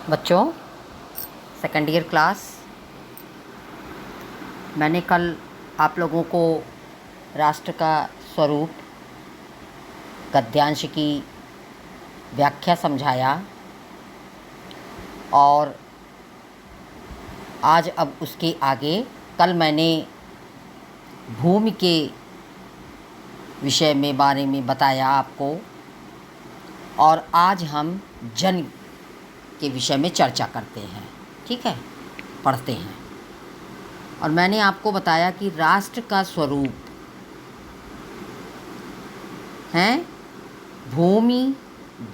बच्चों, second year class, मैंने कल आप लोगों को राष्ट्र का स्वरूप गद्यांश की व्याख्या समझाया और आज अब उसके आगे कल मैंने भूमि के विषय में बारे में बताया आपको और आज हम जन के विषय में चर्चा करते हैं। ठीक है, पढ़ते हैं। और मैंने आपको बताया कि राष्ट्र का स्वरूप है भूमि,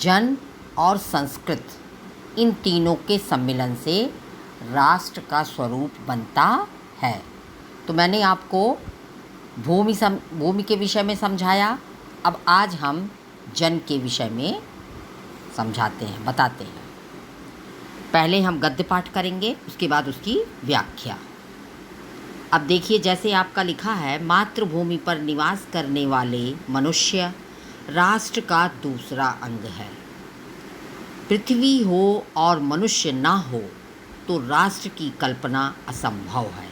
जन और संस्कृत, इन तीनों के सम्मिलन से राष्ट्र का स्वरूप बनता है। तो मैंने आपको भूमि के विषय में समझाया। अब आज हम जन के विषय में समझाते हैं, बताते हैं। पहले हम गद्य पाठ करेंगे, उसके बाद उसकी व्याख्या। अब देखिए, जैसे आपका लिखा है, मातृभूमि पर निवास करने वाले मनुष्य राष्ट्र का दूसरा अंग है। पृथ्वी हो और मनुष्य ना हो तो राष्ट्र की कल्पना असंभव है।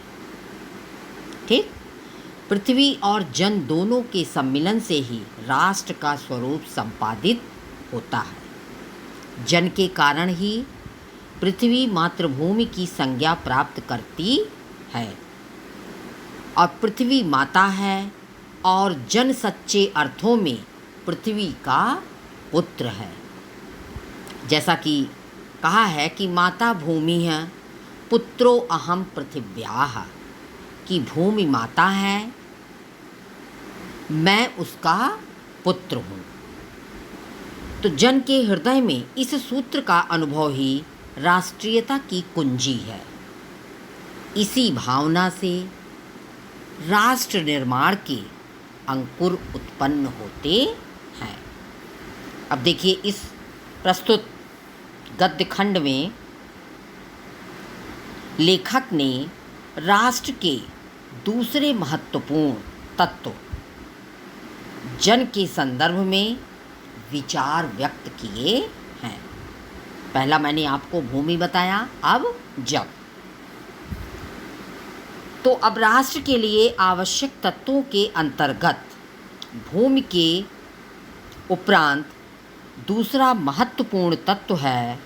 ठीक, पृथ्वी और जन दोनों के सम्मिलन से ही राष्ट्र का स्वरूप संपादित होता है। जन के कारण ही पृथ्वी मातृभूमि की संज्ञा प्राप्त करती है और पृथ्वी माता है और जन सच्चे अर्थों में पृथ्वी का पुत्र है। जैसा कि कहा है कि माता भूमि है, पुत्रो अहम पृथिव्याः, कि भूमि माता है, मैं उसका पुत्र हूँ। तो जन के हृदय में इस सूत्र का अनुभव ही राष्ट्रीयता की कुंजी है। इसी भावना से राष्ट्र निर्माण के अंकुर उत्पन्न होते हैं। अब देखिए, इस प्रस्तुत गद्य खंड में लेखक ने राष्ट्र के दूसरे महत्वपूर्ण तत्व जन के संदर्भ में विचार व्यक्त किए हैं। पहला मैंने आपको भूमि बताया, अब जन। तो अब राष्ट्र के लिए आवश्यक तत्वों के अंतर्गत भूमि के उपरांत दूसरा महत्वपूर्ण तत्व है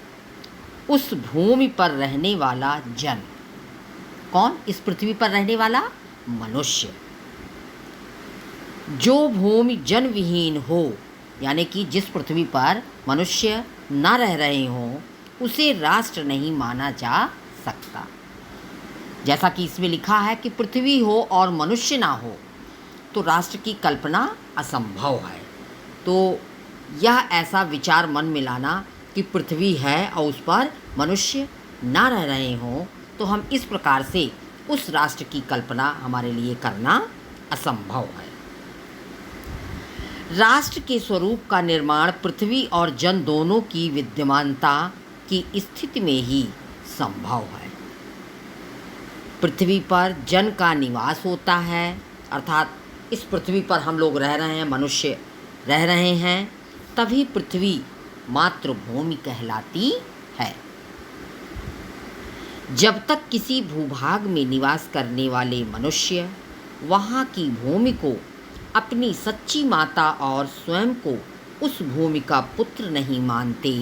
उस भूमि पर रहने वाला जन। कौन? इस पृथ्वी पर रहने वाला मनुष्य। जो भूमि जन विहीन हो, यानी कि जिस पृथ्वी पर मनुष्य ना रह रहे हों, उसे राष्ट्र नहीं माना जा सकता। जैसा कि इसमें लिखा है कि पृथ्वी हो और मनुष्य ना हो तो राष्ट्र की कल्पना असंभव है। तो यह ऐसा विचार मन में लाना कि पृथ्वी है और उस पर मनुष्य ना रह रहे हों, तो हम इस प्रकार से उस राष्ट्र की कल्पना हमारे लिए करना असंभव है। राष्ट्र के स्वरूप का निर्माण पृथ्वी और जन दोनों की विद्यमानता की स्थिति में ही संभव है। पृथ्वी पर जन का निवास होता है, अर्थात इस पृथ्वी पर हम लोग रह रहे हैं, मनुष्य रह रहे हैं, तभी पृथ्वी मातृभूमि कहलाती है। जब तक किसी भूभाग में निवास करने वाले मनुष्य वहाँ की भूमि को अपनी सच्ची माता और स्वयं को उस भूमि का पुत्र नहीं मानते,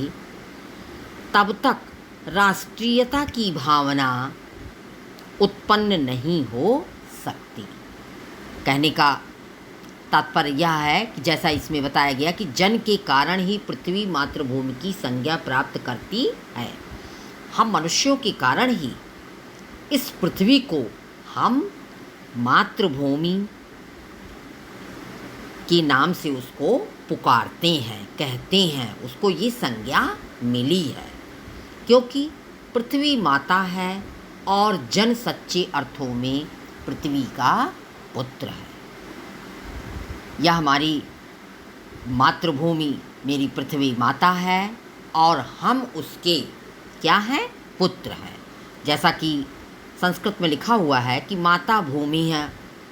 तब तक राष्ट्रीयता की भावना उत्पन्न नहीं हो सकती। कहने का तात्पर्य यह है कि जैसा इसमें बताया गया कि जन के कारण ही पृथ्वी मातृभूमि की संज्ञा प्राप्त करती है। हम मनुष्यों के कारण ही इस पृथ्वी को हम मातृभूमि के नाम से उसको पुकारते हैं, कहते हैं, उसको ये संज्ञा मिली है, क्योंकि पृथ्वी माता है और जन सच्चे अर्थों में पृथ्वी का पुत्र है। यह हमारी मातृभूमि, मेरी पृथ्वी माता है और हम उसके क्या हैं? पुत्र हैं। जैसा कि संस्कृत में लिखा हुआ है कि माता भूमि है,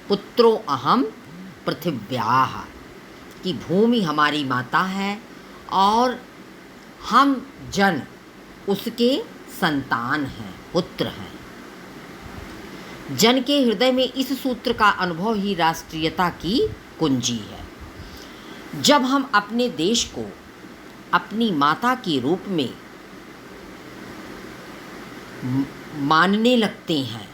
पुत्रो अहम पृथिव्याः, कि भूमि हमारी माता है और हम जन उसके संतान हैं, पुत्र हैं। जन के हृदय में इस सूत्र का अनुभव ही राष्ट्रीयता की कुंजी है। जब हम अपने देश को अपनी माता के रूप में मानने लगते हैं,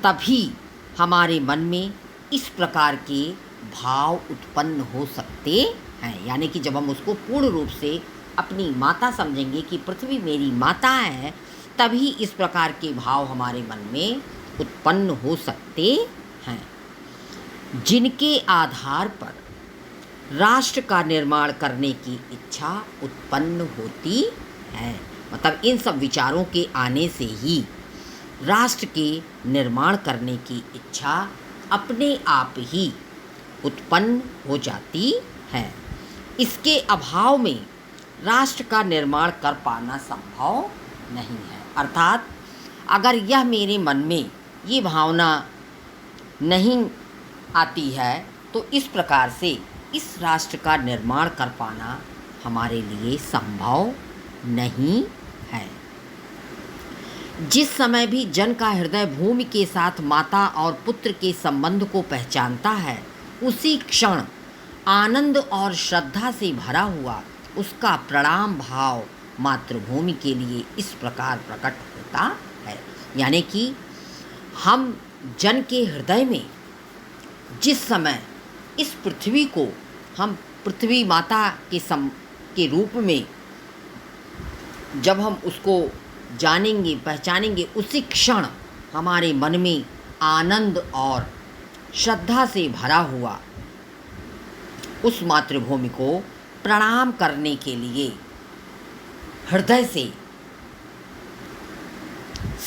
तभी हमारे मन में इस प्रकार के भाव उत्पन्न हो सकते हैं। यानी कि जब हम उसको पूर्ण रूप से अपनी माता समझेंगे कि पृथ्वी मेरी माता है, तभी इस प्रकार के भाव हमारे मन में उत्पन्न हो सकते हैं, जिनके आधार पर राष्ट्र का निर्माण करने की इच्छा उत्पन्न होती है। मतलब इन सब विचारों के आने से ही राष्ट्र के निर्माण करने की इच्छा अपने आप ही उत्पन्न हो जाती है। इसके अभाव में राष्ट्र का निर्माण कर पाना संभव नहीं है। अर्थात अगर यह मेरे मन में ये भावना नहीं आती है, तो इस प्रकार से इस राष्ट्र का निर्माण कर पाना हमारे लिए संभव नहीं है। जिस समय भी जन का हृदय भूमि के साथ माता और पुत्र के संबंध को पहचानता है, उसी क्षण आनंद और श्रद्धा से भरा हुआ उसका प्रणाम भाव मातृभूमि के लिए इस प्रकार प्रकट होता है। यानी कि हम जन के हृदय में जिस समय इस पृथ्वी को हम पृथ्वी माता के रूप में जब हम उसको जानेंगे, पहचानेंगे, उसी क्षण हमारे मन में आनंद और श्रद्धा से भरा हुआ उस मातृभूमि को प्रणाम करने के लिए हृदय से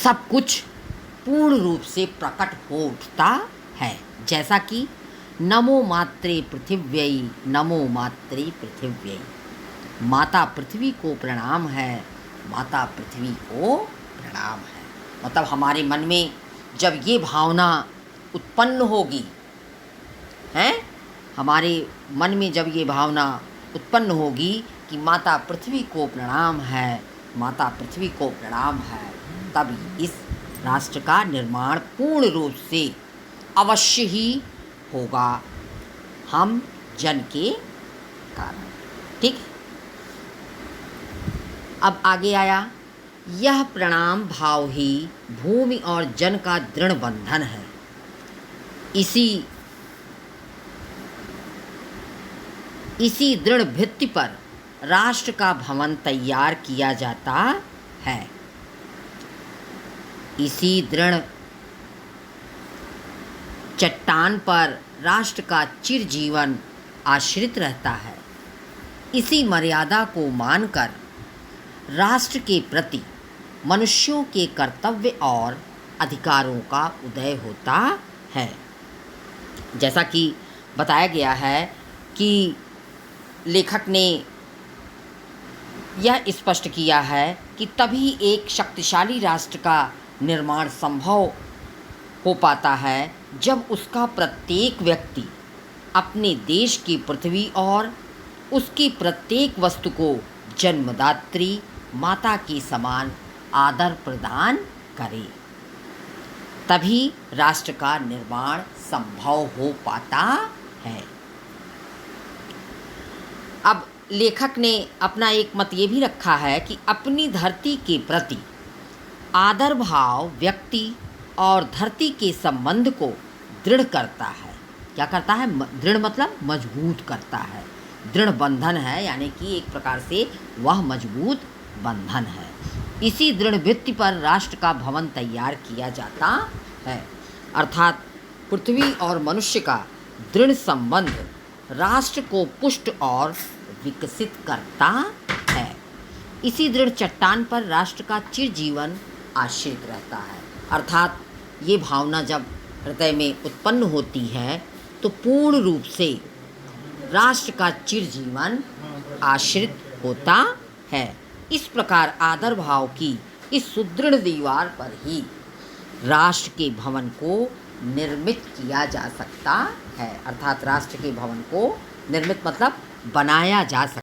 सब कुछ पूर्ण रूप से प्रकट हो उठता है। जैसा कि नमो मात्रे पृथिव्यै, नमो मात्रे पृथिव्यै, माता पृथ्वी को प्रणाम है, माता पृथ्वी को प्रणाम है। मतलब हमारे मन में जब ये भावना उत्पन्न होगी, हैं, हमारे मन में जब ये भावना उत्पन्न होगी कि माता पृथ्वी को प्रणाम है, माता पृथ्वी को प्रणाम है, तब इस राष्ट्र का निर्माण पूर्ण रूप से अवश्य ही होगा, हम जन के कारण। ठीक। अब आगे आया, यह प्रणाम भाव ही भूमि और जन का दृढ़ बंधन है। इसी दृढ़ भित्ति पर राष्ट्र का भवन तैयार किया जाता है। इसी दृढ़ चट्टान पर राष्ट्र का चिरजीवन आश्रित रहता है। इसी मर्यादा को मानकर राष्ट्र के प्रति मनुष्यों के कर्तव्य और अधिकारों का उदय होता है। जैसा कि बताया गया है कि लेखक ने यह स्पष्ट किया है कि तभी एक शक्तिशाली राष्ट्र का निर्माण संभव हो पाता है जब उसका प्रत्येक व्यक्ति अपने देश की पृथ्वी और उसकी प्रत्येक वस्तु को जन्मदात्री माता के समान आदर प्रदान करे। तभी राष्ट्र का निर्माण संभव हो पाता है। अब लेखक ने अपना एक मत ये भी रखा है कि अपनी धरती के प्रति आदर भाव व्यक्ति और धरती के संबंध को दृढ़ करता है। क्या करता है? दृढ़ मतलब मजबूत करता है। दृढ़ बंधन है, यानी कि एक प्रकार से वह मजबूत बंधन है। इसी दृढ़ भित्ति पर राष्ट्र का भवन तैयार किया जाता है। अर्थात पृथ्वी और मनुष्य का दृढ़ संबंध राष्ट्र को पुष्ट और विकसित करता है। इसी दृढ़ चट्टान पर राष्ट्र का चिरजीवन आश्रित रहता है। अर्थात ये भावना जब हृदय में उत्पन्न होती है तो पूर्ण रूप से राष्ट्र का चिरजीवन आश्रित होता है। इस प्रकार आदर भाव की इस सुदृढ़ दीवार पर ही राष्ट्र के भवन को निर्मित किया जा सकता है। अर्थात राष्ट्र के भवन को निर्मित मतलब बनाया जा सकता है।